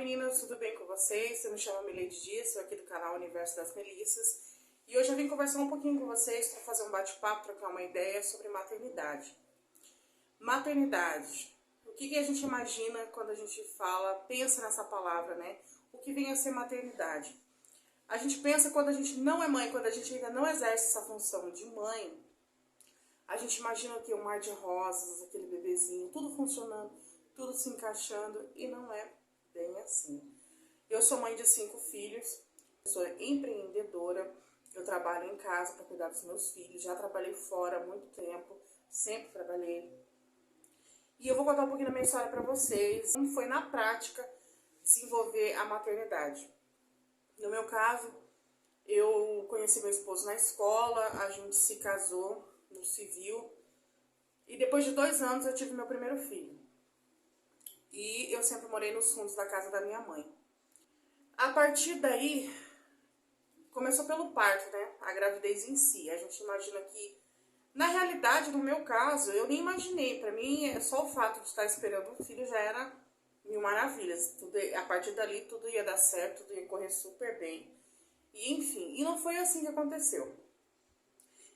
meninas, tudo bem com vocês? Eu me chamo Mileide Dias, sou aqui do canal Universo das Melissas. E hoje eu vim conversar um pouquinho com vocês para fazer um bate-papo, trocar uma ideia sobre maternidade. Maternidade. O que a gente imagina quando a gente fala, pensa nessa palavra, né? O que vem a ser maternidade? A gente pensa quando a gente não é mãe, quando a gente ainda não exerce essa função de mãe, a gente imagina o quê? Um mar de rosas, aquele bebezinho, tudo funcionando, tudo se encaixando, e não é bem assim. Eu sou mãe de 5 filhos, sou empreendedora, eu trabalho em casa para cuidar dos meus filhos, já trabalhei fora há muito tempo, sempre trabalhei. E eu vou contar um pouquinho da minha história para vocês, como foi na prática desenvolver a maternidade. No meu caso, eu conheci meu esposo na escola, a gente se casou no civil, e depois de 2 anos eu tive meu primeiro filho. E eu sempre morei nos fundos da casa da minha mãe. A partir daí, começou pelo parto, né? A gravidez em si. A gente imagina que, na realidade, no meu caso, eu nem imaginei. Pra mim, só o fato de estar esperando um filho já era mil maravilhas. A partir dali, tudo ia dar certo, tudo ia correr super bem. E, enfim, e não foi assim que aconteceu.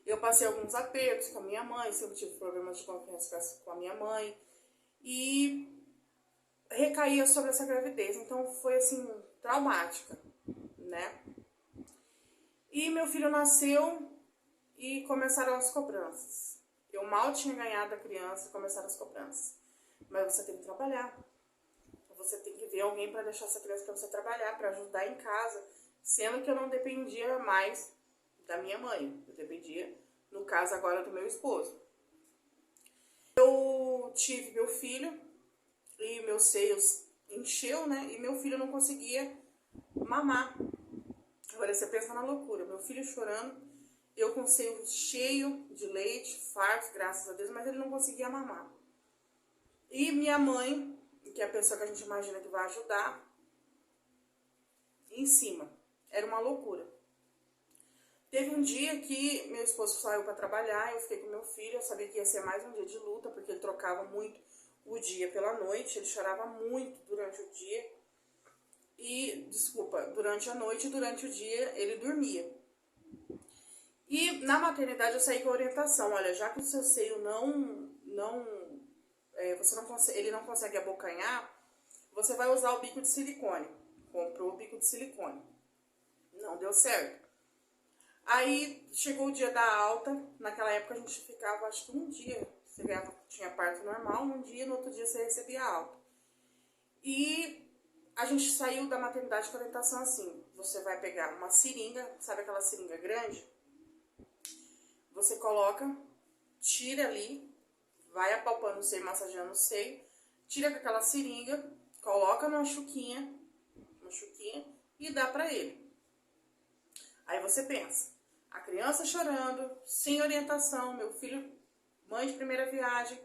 Eu passei alguns apertos com a minha mãe, sempre tive problemas de confiança com a minha mãe. E recaía sobre essa gravidez, então foi assim, traumática, né? E meu filho nasceu e começaram as cobranças. Eu mal tinha ganhado a criança e começaram as cobranças. Mas você tem que trabalhar. Você tem que ver alguém para deixar essa criança para você trabalhar, para ajudar em casa. Sendo que eu não dependia mais da minha mãe. Eu dependia, no caso agora, do meu esposo. Eu tive meu filho e meus seios encheu, né? E meu filho não conseguia mamar. Agora você pensa na loucura. Meu filho chorando, eu com o seio cheio de leite, farto, graças a Deus, mas ele não conseguia mamar. E minha mãe, que é a pessoa que a gente imagina que vai ajudar, em cima. Era uma loucura. Teve um dia que meu esposo saiu para trabalhar, eu fiquei com meu filho, eu sabia que ia ser mais um dia de luta, porque ele trocava muito o dia pela noite, ele chorava muito durante o dia, durante a noite e durante o dia ele dormia. E na maternidade eu saí com a orientação, olha, já que o seu seio ele não consegue abocanhar, você vai usar o bico de silicone. Comprou o bico de silicone. Não deu certo. Aí chegou o dia da alta, naquela época a gente ficava acho que um dia, tinha parto normal, um dia, no outro dia você recebia a alta. E a gente saiu da maternidade com a orientação assim, você vai pegar uma seringa, sabe aquela seringa grande? Você coloca, tira ali, vai apalpando o seio, massageando o seio, tira com aquela seringa, coloca numa chuquinha e dá pra ele. Aí você pensa, a criança chorando, sem orientação, meu filho, mãe de primeira viagem,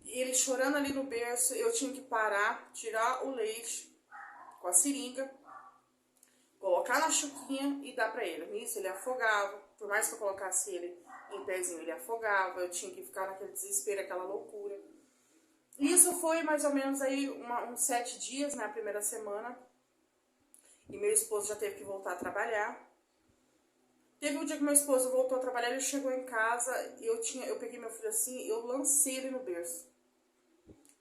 ele chorando ali no berço, eu tinha que parar, tirar o leite com a seringa, colocar na chuquinha e dar pra ele. Nisso ele afogava, por mais que eu colocasse ele em pezinho, ele afogava, eu tinha que ficar naquele desespero, aquela loucura. Isso foi mais ou menos aí uns 7 dias, na primeira semana, e meu esposo já teve que voltar a trabalhar. Teve um dia que meu esposo voltou a trabalhar, ele chegou em casa e eu peguei meu filho assim, eu lancei ele no berço.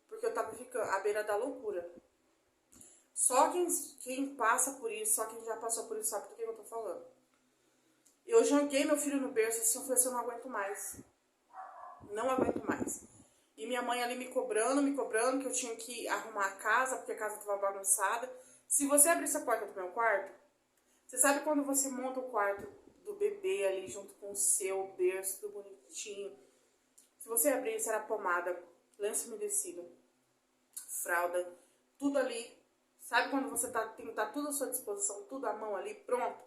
Porque eu tava ficando à beira da loucura. Só quem passa por isso, só quem já passou por isso sabe do que eu tô falando. Eu joguei meu filho no berço assim, eu falei assim, eu não aguento mais. Não aguento mais. E minha mãe ali me cobrando, que eu tinha que arrumar a casa, porque a casa tava bagunçada. Se você abrisse a porta do meu quarto, você sabe quando você monta o quarto do bebê ali junto com o seu berço, tudo bonitinho. Se você abrisse, era pomada, lenço umedecido, fralda, tudo ali. Sabe quando você tem tudo à sua disposição, tudo à mão ali, pronto?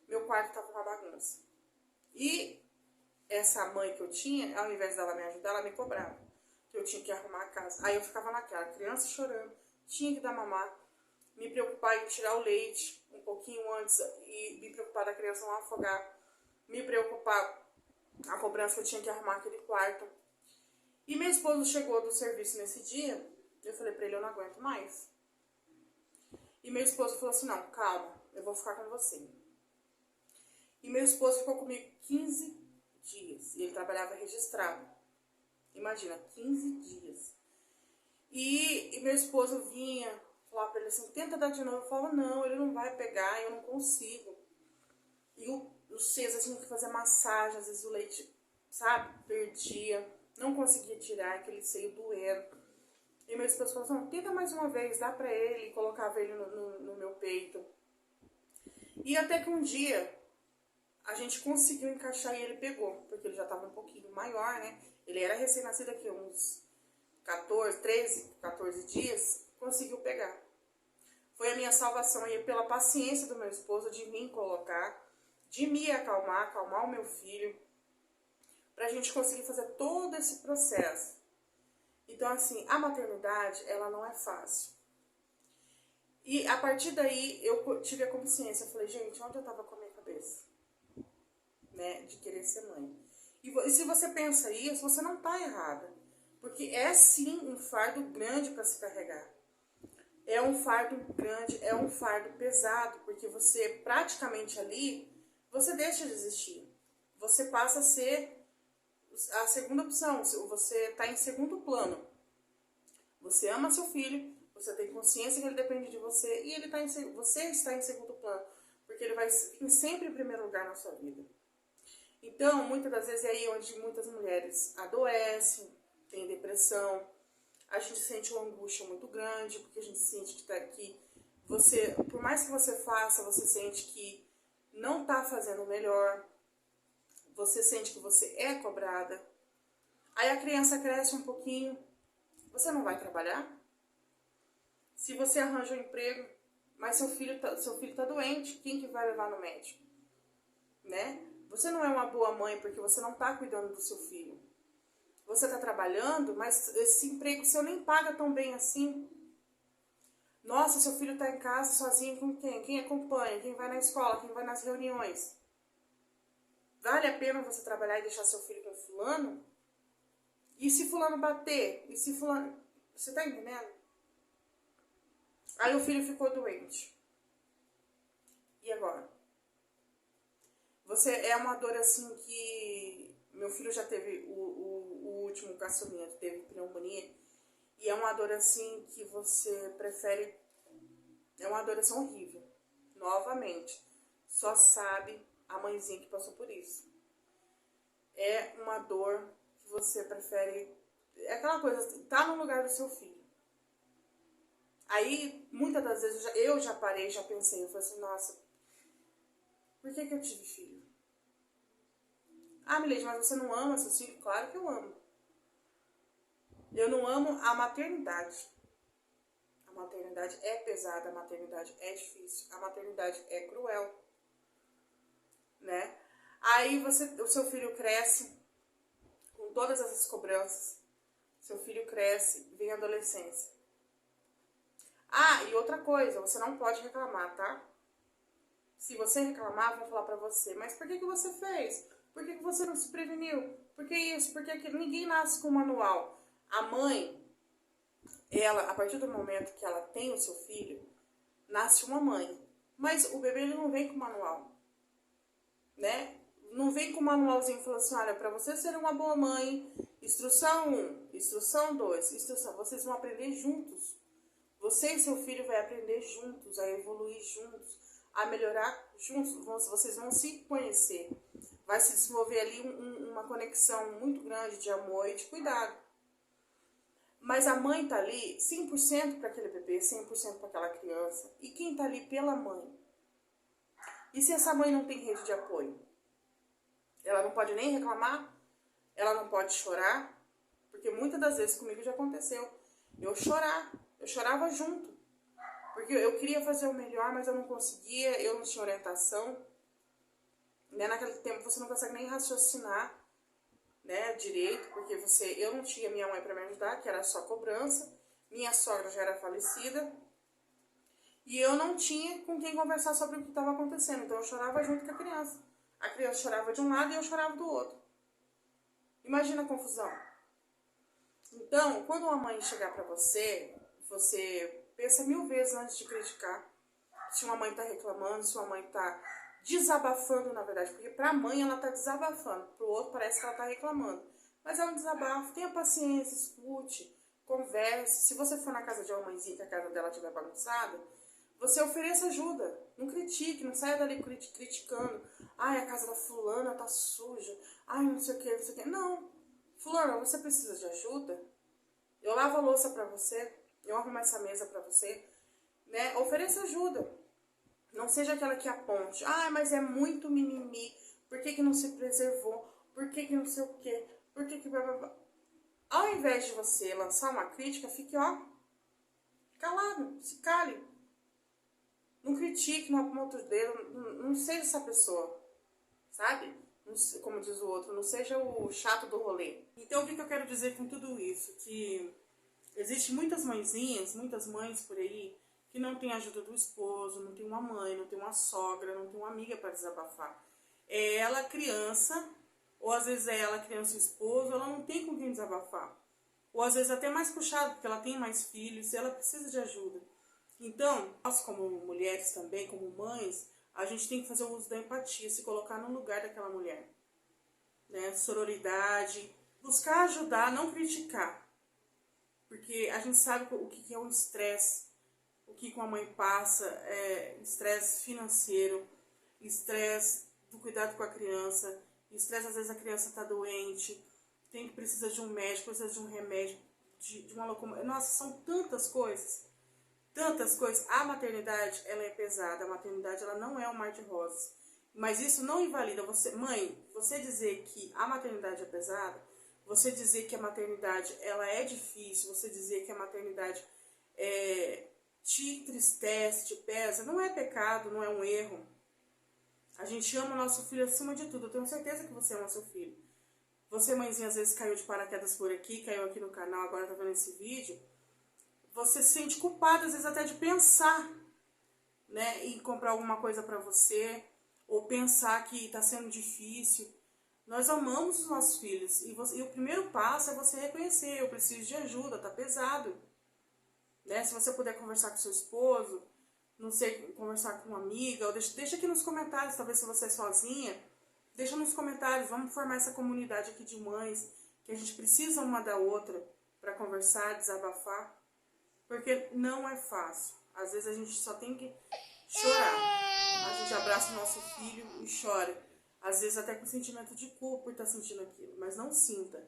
Meu quarto tava uma bagunça. E essa mãe que eu tinha, ao invés dela me ajudar, ela me cobrava. Que eu tinha que arrumar a casa. Aí eu ficava naquela, criança chorando, tinha que dar mamar, me preocupar em tirar o leite um pouquinho antes e me preocupar da criança não afogar, me preocupar a cobrança que eu tinha que arrumar aquele quarto. E meu esposo chegou do serviço nesse dia, eu falei pra ele, eu não aguento mais. E meu esposo falou assim, não, calma, eu vou ficar com você. E meu esposo ficou comigo 15 dias. E ele trabalhava registrado. Imagina, 15 dias. E meu esposo vinha, falava pra ele assim, tenta dar de novo. Eu falava, não, ele não vai pegar, eu não consigo. E o César tinha que fazer massagem, às vezes o leite, sabe, perdia. Não conseguia tirar aquele seio doendo. E meu esposo falou assim, não, tenta mais uma vez, dá pra ele. E colocava ele no meu peito. E até que um dia a gente conseguiu encaixar e ele pegou. Porque ele já tava um pouquinho maior, né? Ele era recém-nascido aqui, uns 14 dias, conseguiu pegar. Foi a minha salvação aí pela paciência do meu esposo de me colocar, de me acalmar, acalmar o meu filho, pra gente conseguir fazer todo esse processo. Então, assim, a maternidade, ela não é fácil. E a partir daí, eu tive a consciência, eu falei, gente, onde eu tava com a minha cabeça? Né, de querer ser mãe. E se você pensa isso, você não tá errada. Porque é sim um fardo grande para se carregar. É um fardo grande, é um fardo pesado, porque você praticamente ali, você deixa de existir. Você passa a ser a segunda opção, você está em segundo plano. Você ama seu filho, você tem consciência que ele depende de você, e você está em segundo plano, porque ele vai vir sempre em primeiro lugar na sua vida. Então, muitas das vezes é aí onde muitas mulheres adoecem, tem depressão, a gente sente uma angústia muito grande, porque a gente sente que tá aqui, você, por mais que você faça, você sente que não está fazendo o melhor, você sente que você é cobrada. Aí a criança cresce um pouquinho, você não vai trabalhar? Se você arranja um emprego, mas seu filho tá doente, quem que vai levar no médico? Né? Você não é uma boa mãe porque você não está cuidando do seu filho. Você está trabalhando, mas esse emprego seu nem paga tão bem assim. Nossa, seu filho está em casa sozinho com quem? Quem acompanha? Quem vai na escola? Quem vai nas reuniões? Vale a pena você trabalhar e deixar seu filho com fulano? E se fulano bater? E se fulano... Você está entendendo? Aí o filho ficou doente. E agora? Você é uma dor assim que... Meu filho já teve o último caçulinha, teve pneumonia. E é uma dor assim que você prefere... É uma dor assim horrível. Novamente. Só sabe a mãezinha que passou por isso. É uma dor que você prefere... É aquela coisa, tá no lugar do seu filho. Aí, muitas das vezes, eu já parei, já pensei. Eu falei assim, nossa, por que eu tive filho? Ah, Milene, mas você não ama seu filho? Claro que eu amo. Eu não amo a maternidade. A maternidade é pesada, a maternidade é difícil, a maternidade é cruel, né? Aí o seu filho cresce com todas essas cobranças, seu filho cresce, vem a adolescência. Ah, e outra coisa, você não pode reclamar, tá? Se você reclamar, vão falar pra você, mas por que você fez? Por que você não se preveniu? Por que isso? Por que aquilo? Ninguém nasce com manual. A mãe, ela, a partir do momento que ela tem o seu filho, nasce uma mãe. Mas o bebê, ele não vem com manual, né? Não vem com manualzinho falando assim, olha, pra você ser uma boa mãe, instrução 1, instrução 2, instrução... Vocês vão aprender juntos. Você e seu filho vai aprender juntos, a evoluir juntos, a melhorar juntos. Vocês vão se conhecer. Vai se desenvolver ali uma conexão muito grande de amor e de cuidado. Mas a mãe tá ali 100% para aquele bebê, 100% para aquela criança. E quem tá ali pela mãe? E se essa mãe não tem rede de apoio? Ela não pode nem reclamar? Ela não pode chorar? Porque muitas das vezes comigo já aconteceu. Eu chorava junto. Porque eu queria fazer o melhor, mas eu não conseguia, eu não tinha orientação. Né? Naquele tempo você não consegue nem raciocinar, né, direito, porque eu não tinha minha mãe para me ajudar, que era só cobrança. Minha sogra já era falecida. E eu não tinha com quem conversar sobre o que estava acontecendo. Então eu chorava junto com a criança. A criança chorava de um lado e eu chorava do outro. Imagina a confusão. Então, quando uma mãe chegar para você, você pensa 1000 vezes antes de criticar. se uma mãe tá reclamando, se uma mãe tá desabafando, na verdade. Porque pra mãe ela tá desabafando, pro outro parece que ela tá reclamando. Mas é um desabafo, tenha paciência, escute, converse. Se você for na casa de uma mãezinha que a casa dela estiver bagunçada, você ofereça ajuda. Não critique, não saia dali criticando. Ai, a casa da fulana tá suja. Ai, não sei o que, não sei o que. Não. Fulana, você precisa de ajuda? Eu lavo a louça pra você. Eu arrumo essa mesa pra você. Né? Ofereça ajuda. Não seja aquela que aponte. Ah, mas é muito mimimi. Por que não se preservou? Por que não sei o quê? Por que blá, blá, blá. Ao invés de você lançar uma crítica, fique, ó, calado, se cale. Não critique, não aponte o dedo, não seja essa pessoa, sabe? Como diz o outro, não seja o chato do rolê. Então, o que eu quero dizer com tudo isso? Que existem muitas mãezinhas, muitas mães por aí, que não tem ajuda do esposo, não tem uma mãe, não tem uma sogra, não tem uma amiga para desabafar. É ela criança, ou às vezes é ela criança e esposo, ela não tem com quem desabafar. Ou às vezes até mais puxado, porque ela tem mais filhos e ela precisa de ajuda. Então, nós como mulheres também, como mães, a gente tem que fazer o uso da empatia, se colocar no lugar daquela mulher. Né? Sororidade, buscar ajudar, não criticar. Porque a gente sabe o que é o estresse, o que uma mãe passa, estresse financeiro, estresse do cuidado com a criança, estresse às vezes a criança está doente, precisa de um médico, precisa de um remédio, de uma locomoção. Nossa, são tantas coisas. Tantas coisas. A maternidade, ela é pesada. A maternidade, ela não é um mar de rosas. Mas isso não invalida você. Mãe, você dizer que a maternidade é pesada, você dizer que a maternidade, ela é difícil, você dizer que a maternidade te entristece, te pesa, não é pecado, não é um erro. A gente ama o nosso filho acima de tudo. Eu tenho certeza que você ama seu filho. Você, mãezinha, às vezes caiu de paraquedas por aqui, caiu aqui no canal, agora tá vendo esse vídeo. Você se sente culpada, às vezes, até de pensar, né, em comprar alguma coisa pra você, ou pensar que tá sendo difícil. Nós amamos os nossos filhos, e o primeiro passo é você reconhecer, eu preciso de ajuda, tá pesado. Né? Se você puder conversar com seu esposo, não sei, conversar com uma amiga, ou deixa aqui nos comentários, talvez se você é sozinha, deixa nos comentários, vamos formar essa comunidade aqui de mães, que a gente precisa uma da outra para conversar, desabafar. Porque não é fácil. Às vezes a gente só tem que chorar. A gente abraça o nosso filho e chora. Às vezes até com sentimento de culpa por estar sentindo aquilo. Mas não sinta.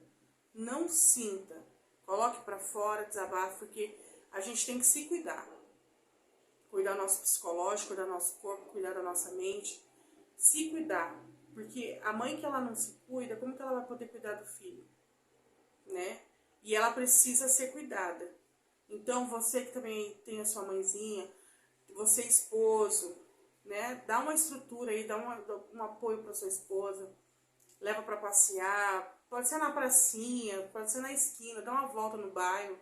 Não sinta. Coloque pra fora, desabafe, porque a gente tem que se cuidar. Cuidar do nosso psicológico, cuidar do nosso corpo, cuidar da nossa mente. Se cuidar. Porque a mãe que ela não se cuida, como que ela vai poder cuidar do filho? Né? E ela precisa ser cuidada. Então, você que também tem a sua mãezinha, você esposo, né? Dá uma estrutura aí, dá um apoio para sua esposa, leva para passear, pode ser na pracinha, pode ser na esquina, dá uma volta no bairro,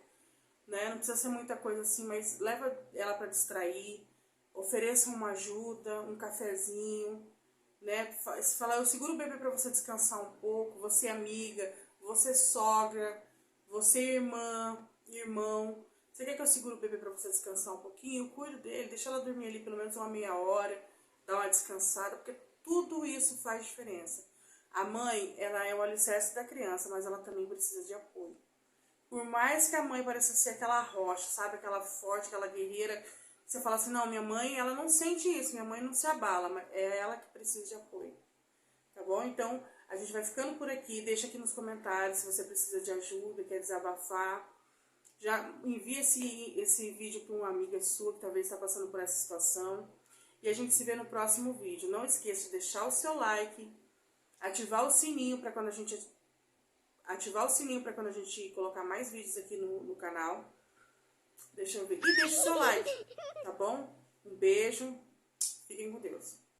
né? Não precisa ser muita coisa assim, mas leva ela para distrair, ofereça uma ajuda, um cafezinho, né? Fala, eu seguro o bebê para você descansar um pouco, você amiga, você sogra, você irmã, irmão. Você quer que eu segure o bebê para você descansar um pouquinho? Eu cuido dele, deixa ela dormir ali pelo menos uma meia hora, dar uma descansada, porque tudo isso faz diferença. A mãe, ela é o alicerce da criança, mas ela também precisa de apoio. Por mais que a mãe pareça ser aquela rocha, sabe? Aquela forte, aquela guerreira, você fala assim, não, minha mãe, ela não sente isso, minha mãe não se abala, mas é ela que precisa de apoio. Tá bom? Então, a gente vai ficando por aqui, deixa aqui nos comentários se você precisa de ajuda, quer desabafar. Já envia esse vídeo para uma amiga sua que talvez está passando por essa situação. E a gente se vê no próximo vídeo. Não esqueça de deixar o seu like, ativar o sininho para quando a gente colocar mais vídeos aqui no canal. Deixa eu ver. E deixa o seu like, tá bom? Um beijo. Fiquem com Deus.